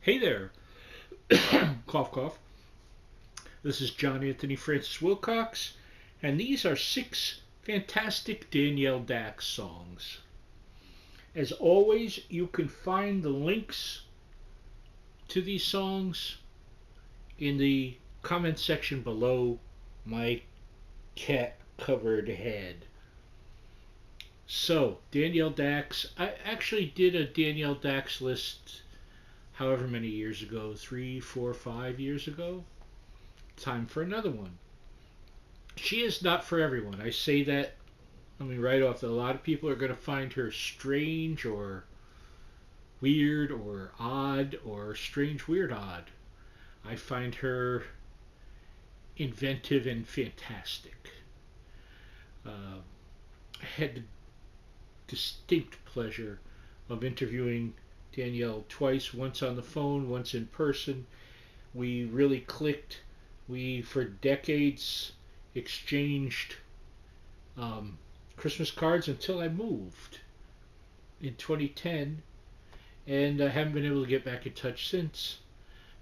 Hey there, cough cough. This is John Anthony Francis Wilcox, and these are six fantastic Danielle Dax songs. As always, you can find the links to these songs in the comment section below my cat covered head. So, Danielle Dax, I actually did a Danielle Dax list however many years ago, 3, 4, 5 years ago. Time for another one. She is not for everyone. I say that, I mean, right off, that a lot of people are going to find her strange or weird or odd or strange, weird, odd. I find her inventive and fantastic. Uh, I had the distinct pleasure of interviewing Danielle twice, once on the phone, once in person. We really clicked. We, for decades, exchanged um, Christmas cards until I moved in 2010, and I haven't been able to get back in touch since.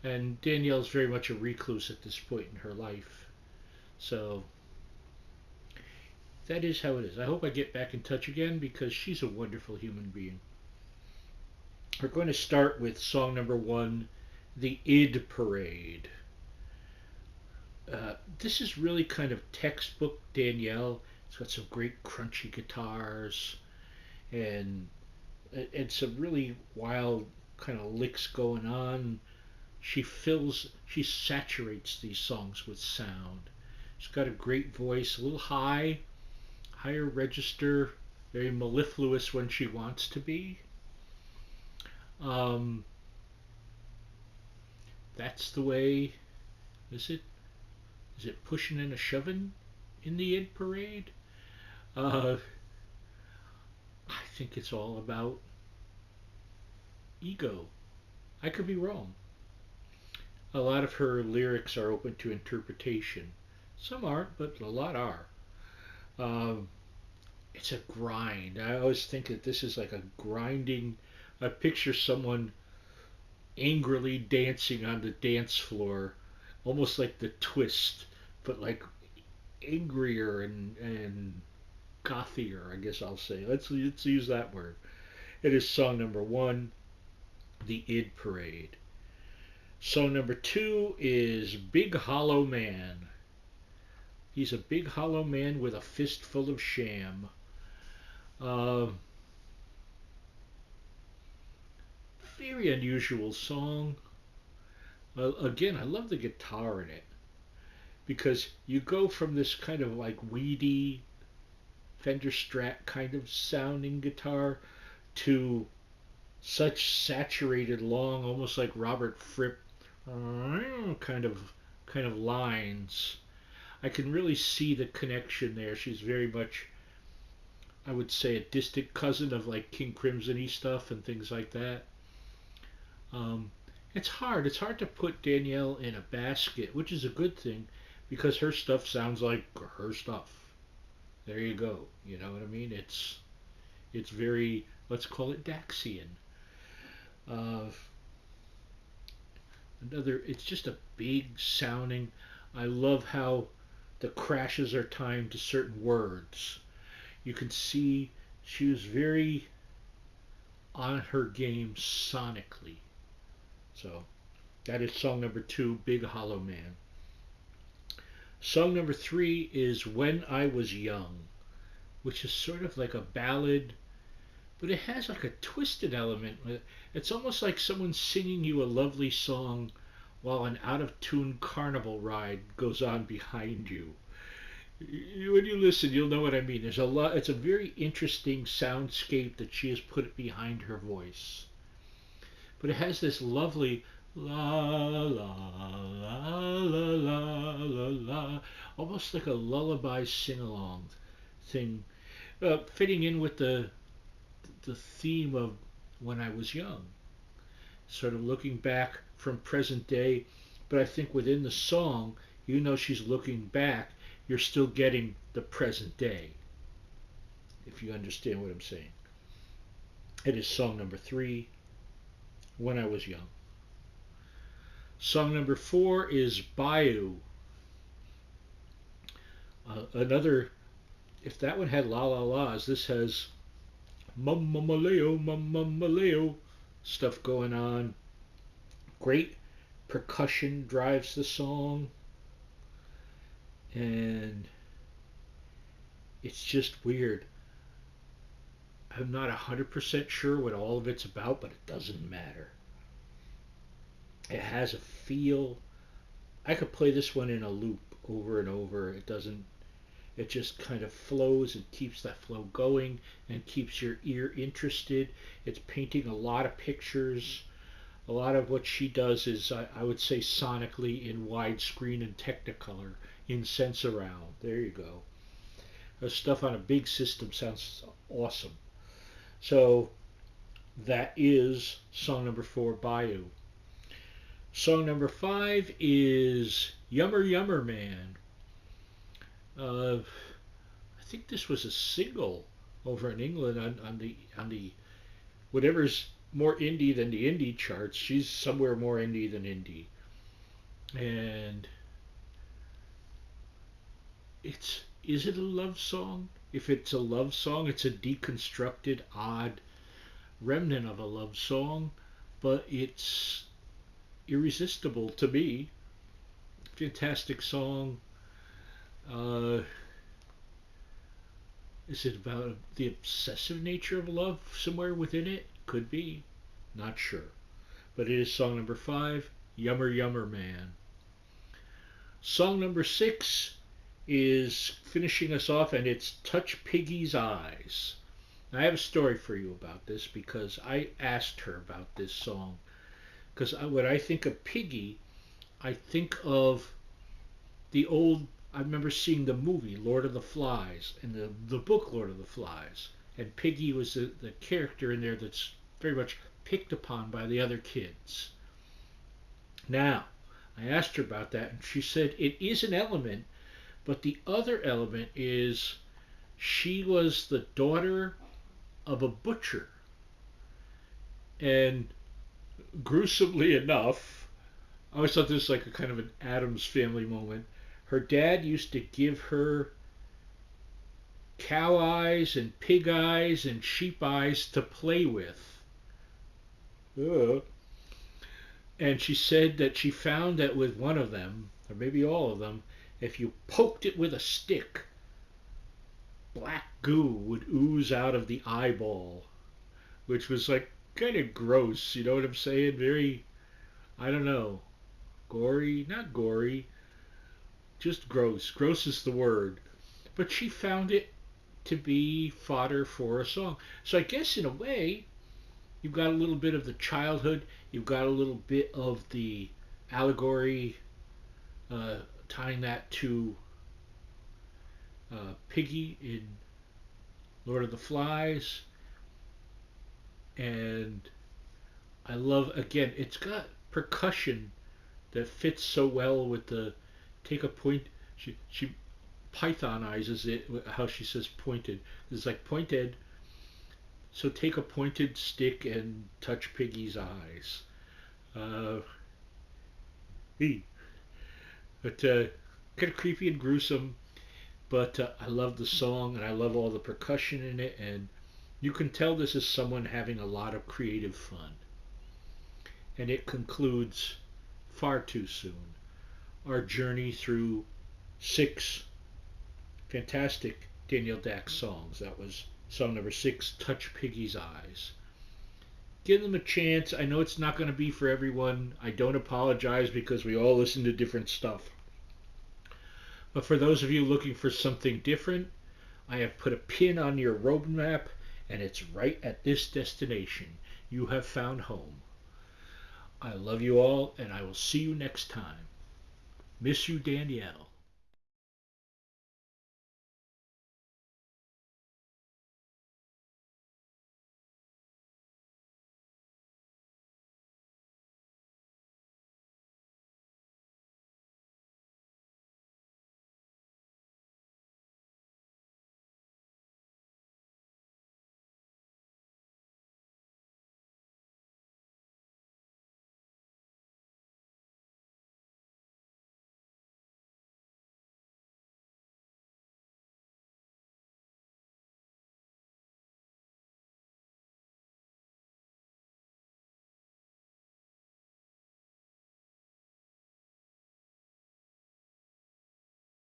And Danielle's very much a recluse at this point in her life. So that is how it is. I hope I get back in touch again because she's a wonderful human being. We're going to start with song number one, The Id Parade. This is really kind of textbook Danielle. It's got some great crunchy guitars and some really wild kind of licks going on. She saturates these songs with sound. She's got a great voice, a little higher register, very mellifluous when she wants to be. Um, that's the way. Is it? Is it pushing and a shoving in the Id Parade? Uh, I think it's all about ego. I could be wrong. A lot of her lyrics are open to interpretation. Some aren't, but a lot are. Um, it's a grind. I always think that this is like a grinding. I picture someone angrily dancing on the dance floor, almost like the twist, but like angrier and gothier. I guess I'll say. Let's use that word. It is song number one, the Id Parade. Song number two is Big Hollow Man. He's a big hollow man with a fistful of sham. Uh, Very unusual song. Again, I love the guitar in it because you go from this kind of like weedy Fender Strat kind of sounding guitar to such saturated, long, almost like Robert Fripp kind of lines. I can really see the connection there. She's very much, I would say, a distant cousin of like King Crimson-y stuff and things like that. Um, it's hard. It's hard to put Danielle in a basket, which is a good thing because her stuff sounds like her stuff. There you go. You know what I mean? It's very, let's call it Daxian. Uh, it's just a big sounding. I love how the crashes are timed to certain words. You can see she was very on her game sonically. So that is song number two, Big Hollow Man. Song number three is When I Was Young, which is sort of like a ballad, but it has like a twisted element. It's almost like someone singing you a lovely song while an out of tune carnival ride goes on behind you. When you listen, you'll know what I mean. There's a lot. It's a very interesting soundscape that she has put behind her voice, but it has this lovely la la la la la la la, almost like a lullaby sing along thing, fitting in with the theme of when I was young, sort of looking back from present day. But I think within the song, she's looking back, you're still getting the present day, if you understand what I'm saying. It is song number three, When I Was Young. Song number 4 is Bayou. Another, if that one had la la la's, this has mumma leo stuff going on. Great percussion drives the song, and it's just weird. I'm not 100% sure what all of it's about, but it doesn't matter. It has a feel. I could play this one in a loop over and over. It doesn't, it just kind of flows and keeps that flow going and keeps your ear interested. It's painting a lot of pictures. A lot of what she does is, I would say, sonically in widescreen and Technicolor in Sensurround. There you go. The stuff on a big system sounds awesome. So that is song number 4, Bayou. Song number 5 is Yummer Yummer Man. I think this was a single over in England on the whatever's more indie than the indie charts. She's somewhere more indie than indie, and is it a love song? If it's a love song, it's a deconstructed, odd remnant of a love song, but it's irresistible to me. Fantastic song. Uh, is it about the obsessive nature of love somewhere within it? Could be. Not sure. But it is song number 5, Yummer Yummer Man. Song number 6 is finishing us off, and it's Touch Piggy's Eyes. Now, I have a story for you about this because I asked her about this song. Because when I think of Piggy, I think of the old. I remember seeing the movie Lord of the Flies and the book Lord of the Flies, and Piggy was the character in there that's very much picked upon by the other kids. Now, I asked her about that, and she said it is an element, but the other element is she was the daughter of a butcher, and gruesomely enough, I always thought this was like a kind of an Addams Family moment. Her dad used to give her cow eyes and pig eyes and sheep eyes to play with. Ugh. And she said that she found that with one of them, or maybe all of them, if you poked it with a stick, black goo would ooze out of the eyeball, which was like kind of gross, you know what I'm saying? Very, I don't know, gory, not gory, just gross. Gross is the word. But she found it to be fodder for a song. So I guess in a way, you've got a little bit of the childhood, you've got a little bit of the allegory, uh, tying that to Piggy in Lord of the Flies. And I love, again, it's got percussion that fits so well with the take a point. She Pythonizes it, how she says pointed. It's like pointed. So take a pointed stick and touch Piggy's eyes. Uh, but kind of creepy and gruesome. But I love the song and I love all the percussion in it. And you can tell this is someone having a lot of creative fun. And it concludes far too soon our journey through 6 fantastic Danielle Dax songs. That was song number 6, Touch Piggy's Eyes. Give them a chance. I know it's not going to be for everyone. I don't apologize because we all listen to different stuff. But for those of you looking for something different, I have put a pin on your roadmap, and it's right at this destination. You have found home. I love you all, and I will see you next time. Miss you, Danielle.